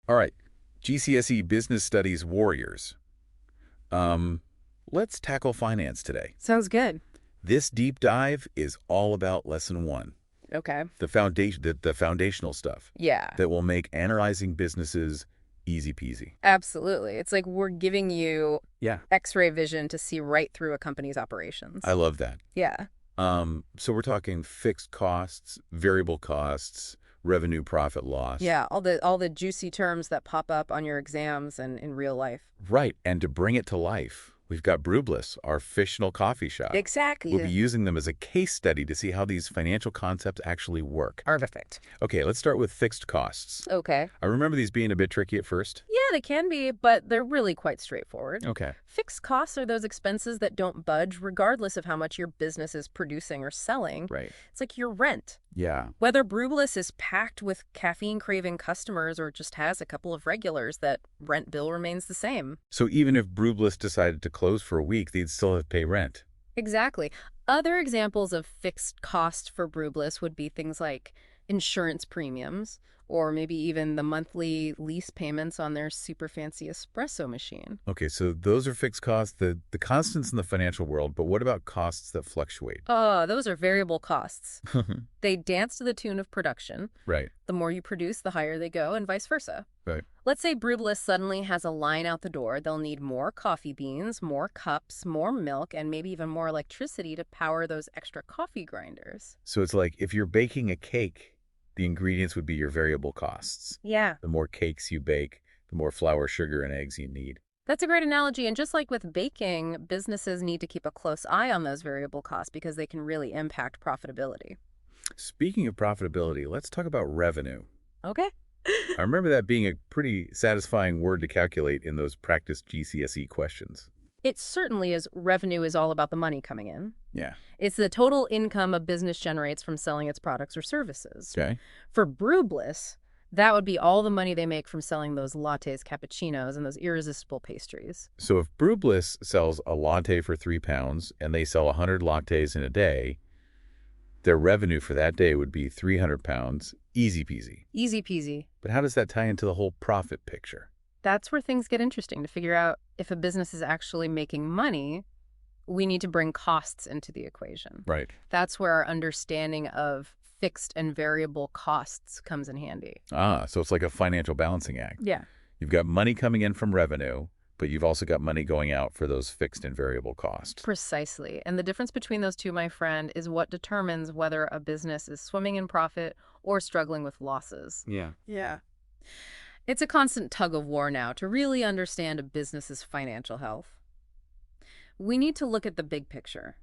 All right, GCSE Business Studies Warriors. Um, let's tackle finance today. Sounds good. This deep dive is all about lesson one, Okay. the foundational stuff Yeah, that will make analyzing businesses easy peasy. absolutely. It's like we're giving you Yeah, X-ray vision to see right through a company's I operations. love that. Yeah. So we're talking fixed costs, variable costs, revenue, profit, loss. Yeah, all the juicy terms that pop up on your exams and in real life. Right, and to bring it to life, we've got BrewBliss, our fictional coffee shop. We'll be Exactly. using them as a case study to see how these financial concepts actually work. Perfect. Okay, let's start with fixed costs. Okay. I remember these being a bit tricky at first. Yeah, they can be, but they're really quite straightforward. Okay. Fixed costs are those expenses that don't budge regardless of how much your business is producing or selling. Right. It's like your rent. Yeah. Whether BrewBliss is packed with caffeine-craving customers or just has a couple of regulars, that rent bill remains the same. So even if BrewBliss decided to close for a week, they'd still have to pay rent. Exactly. Other examples of fixed cost for BrewBliss would be things like insurance premiums, or maybe even the monthly lease payments on their super fancy espresso machine. Okay, so those are fixed costs, the constants in the financial world, but what about costs that fluctuate? Oh, those are variable costs. They dance to the tune of production. Right, The more you produce, the higher they go, and vice versa. right. Let's say BrewBliss suddenly has a line out the door. They'll need more coffee beans, more cups, more milk, and maybe even more electricity to power those extra coffee grinders. So it's like if you're baking a cake, the ingredients would be your variable costs. Yeah. The more cakes you bake, the more flour, sugar, and eggs you need. That's a great analogy. And just like with baking, businesses need to keep a close eye on those variable costs because they can really impact profitability. Speaking of profitability, let's talk about revenue. Okay. I remember that being a pretty satisfying word to calculate in those practice GCSE questions. It certainly is. Revenue is all about the money coming in. Yeah. It's the total income a business generates from selling its products or services. Okay. For BrewBliss, that would be all the money they make from selling those lattes, cappuccinos, and those irresistible pastries. So if BrewBliss sells a latte for £3 and they sell 100 lattes in a day, their revenue for that day would be £300, easy peasy. Easy peasy. But how does that tie into the whole profit picture? That's where things get interesting. To figure out if a business is actually making money, we need to bring costs into the equation. Right. That's where our understanding of fixed and variable costs comes in handy. Ah, so it's like a financial balancing act. Yeah. You've got money coming in from revenue, but you've also got money going out for those fixed and variable costs. Precisely. And the difference between those two, my friend, is what determines whether a business is swimming in profit or struggling with losses. Yeah. Yeah. It's a constant tug of war now to really understand a business's financial health. We need to look at the big picture.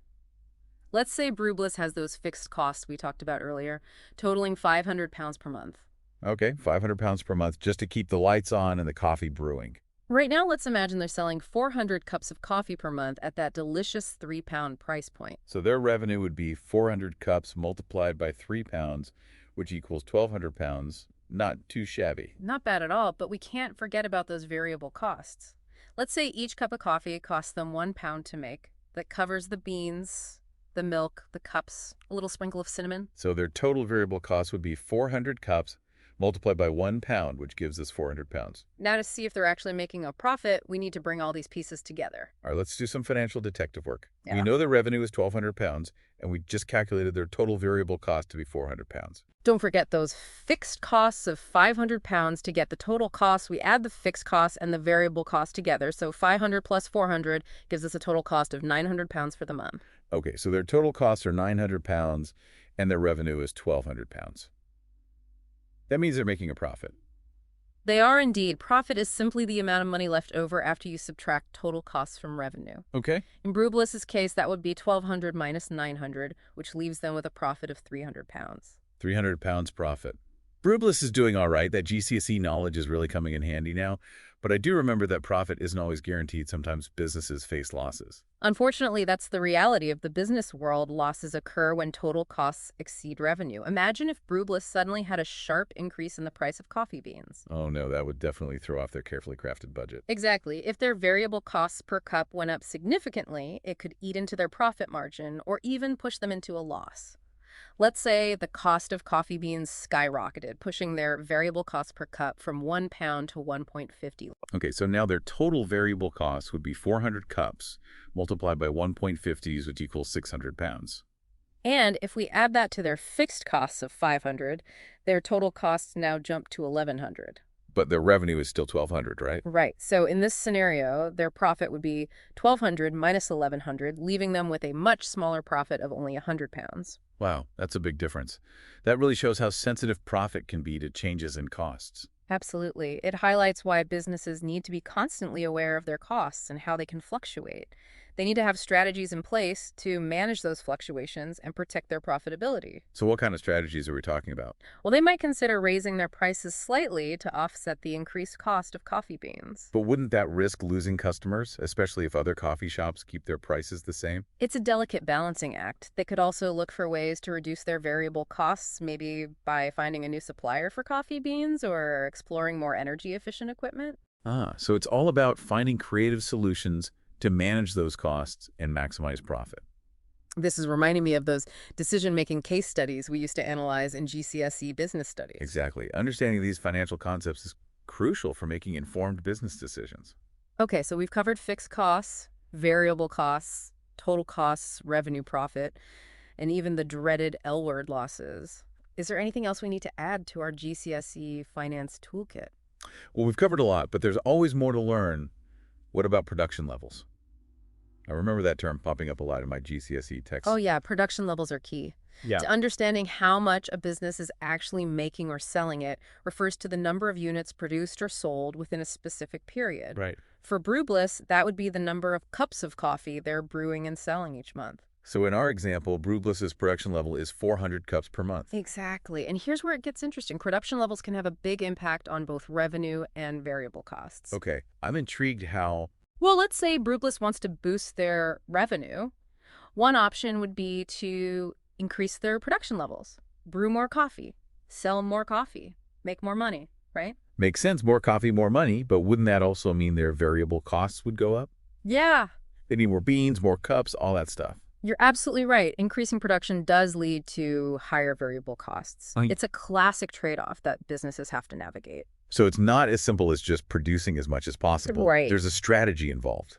Let's say BrewBliss has those fixed costs we talked about earlier, totaling £500 per month. Okay, £500 per month just to keep the lights on and the coffee brewing. Right now, let's imagine they're selling 400 cups of coffee per month at that delicious £3 price point. So their revenue would be 400 cups multiplied by £3, which equals £1,200. Not too shabby. Not bad at all, but we can't forget about those variable costs. Let's say each cup of coffee costs them £1 to make. That covers the beans, the milk, the cups, a little sprinkle of cinnamon. So their total variable cost would be 400 cups multiplied by £1, which gives us £400. Now, to see if they're actually making a profit, we need to bring all these pieces together. All right, let's do some financial detective work. Yeah. We know their revenue is £1,200, and we just calculated their total variable cost to be £400. Don't forget those fixed costs of £500 to get the total cost. We add the fixed costs and the variable cost together. So 500 plus 400 gives us a total cost of £900 for the month. Okay, so their total costs are £900, and their revenue is £1,200. That means they're making a profit. They are indeed. Profit is simply the amount of money left over after you subtract total costs from revenue. Okay. In BrewBliss's case, that would be £1,200 minus £900, which leaves them with a profit of £300. £300 profit. BrewBliss is doing all right. That GCSE knowledge is really coming in handy now. But I do remember that profit isn't always guaranteed. Sometimes businesses face losses. Unfortunately, that's the reality of the business world. Losses occur when total costs exceed revenue. Imagine if BrewBliss suddenly had a sharp increase in the price of coffee beans. Oh no, that would definitely throw off their carefully crafted budget. Exactly. If their variable costs per cup went up significantly, it could eat into their profit margin or even push them into a loss. Let's say the cost of coffee beans skyrocketed, pushing their variable cost per cup from £1 to 1.50. Okay, so now their total variable cost would be 400 cups multiplied by 1.50, which equals 600 pounds. And if we add that to their fixed costs of 500, their total costs now jump to 1100. But their revenue is still 1,200, right? Right. So in this scenario, their profit would be 1200 minus 1100, leaving them with a much smaller profit of only 100 pounds. Wow, that's a big difference. That really shows how sensitive profit can be to changes in costs. Absolutely. It highlights why businesses need to be constantly aware of their costs and how they can fluctuate. They need to have strategies in place to manage those fluctuations and protect their profitability. So what kind of strategies are we talking about? Well, they might consider raising their prices slightly to offset the increased cost of coffee beans. But wouldn't that risk losing customers, especially if other coffee shops keep their prices the same? It's a delicate balancing act. They could also look for ways to reduce their variable costs, maybe by finding a new supplier for coffee beans or exploring more energy-efficient equipment. So it's all about finding creative solutions to manage those costs and maximize profit. This is reminding me of those decision-making case studies we used to analyze in GCSE business studies. Exactly. Understanding these financial concepts is crucial for making informed business decisions. Okay, so we've covered fixed costs, variable costs, total costs, revenue profit, and even the dreaded L-word losses. Is there anything else we need to add to our GCSE finance toolkit? Well, we've covered a lot, but there's always more to learn. What about production levels? I remember that term popping up a lot in my GCSE text. Oh yeah, production levels are key. Yeah. To understanding how much a business is actually making or selling it refers to the number of units produced or sold within a specific period. Right. For BrewBliss, that would be the number of cups of coffee they're brewing and selling each month. So in our example, BrewBliss's production level is 400 cups per month. Exactly. And here's where it gets interesting. Production levels can have a big impact on both revenue and variable costs. Okay, I'm intrigued how... Well, let's say BrewBliss wants to boost their revenue. One option would be to increase their production levels, brew more coffee, sell more coffee, make more money, right? Makes sense, more coffee, more money, but wouldn't that also mean their variable costs would go up? Yeah, They need more beans, more cups, all that stuff. you're absolutely right. Increasing production does lead to higher variable costs. It's a classic trade-off that businesses have to navigate. So it's not as simple as just producing as much as possible. Right. There's a strategy involved.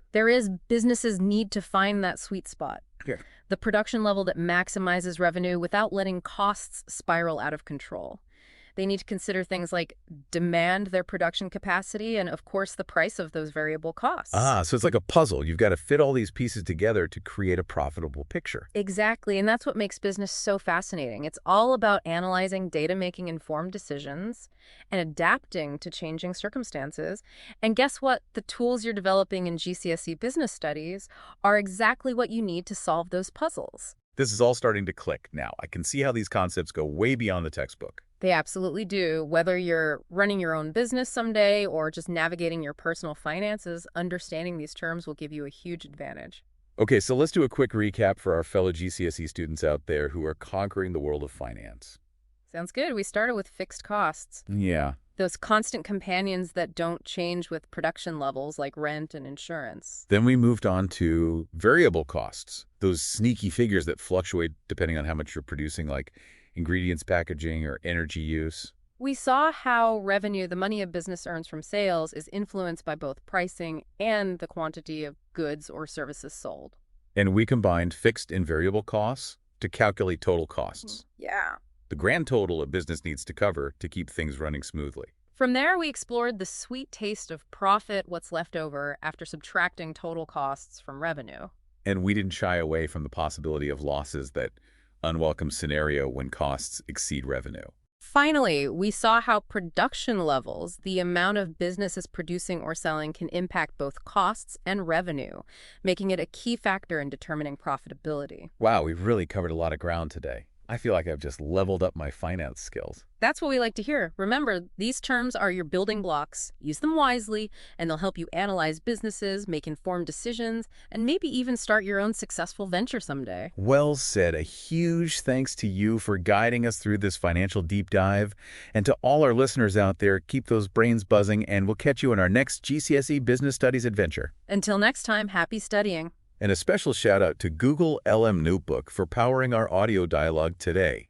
Businesses need to find that sweet spot. Yeah. The production level that maximizes revenue without letting costs spiral out of control. They need to consider things like demand, their production capacity, and of course the price of those variable costs. So it's like a puzzle. You've got to fit all these pieces together to create a profitable picture. Exactly, and that's what makes business so fascinating. It's all about analyzing data, making informed decisions, and adapting to changing circumstances. And guess what? The tools you're developing in GCSE business studies are exactly what you need to solve those puzzles. This is all starting to click now. I can see how these concepts go way beyond the textbook. They absolutely do. Whether you're running your own business someday or just navigating your personal finances, understanding these terms will give you a huge advantage. Okay, so let's do a quick recap for our fellow GCSE students out there who are conquering the world of finance. Sounds good. We started with fixed costs. Yeah. Those constant companions that don't change with production levels like rent and insurance. Then we moved on to variable costs, those sneaky figures that fluctuate depending on how much you're producing, like ingredients, packaging, or energy use. We saw how revenue, the money a business earns from sales, is influenced by both pricing and the quantity of goods or services sold. And we combined fixed and variable costs to calculate total costs. Yeah. The grand total a business needs to cover to keep things running smoothly. From there, we explored the sweet taste of profit, what's left over after subtracting total costs from revenue. And we didn't shy away from the possibility of losses, that unwelcome scenario when costs exceed revenue. Finally, we saw how production levels, the amount of businesses producing or selling, can impact both costs and revenue, making it a key factor in determining profitability. Wow, we've really covered a lot of ground today. I feel like I've just leveled up my finance skills. That's what we like to hear. Remember, these terms are your building blocks. Use them wisely, and they'll help you analyze businesses, make informed decisions, and maybe even start your own successful venture someday. Well said. A huge thanks to you for guiding us through this financial deep dive. And to all our listeners out there, keep those brains buzzing, and we'll catch you in our next GCSE Business Studies adventure. Until next time, happy studying. And a special shout out to Google LM Notebook for powering our audio dialogue today.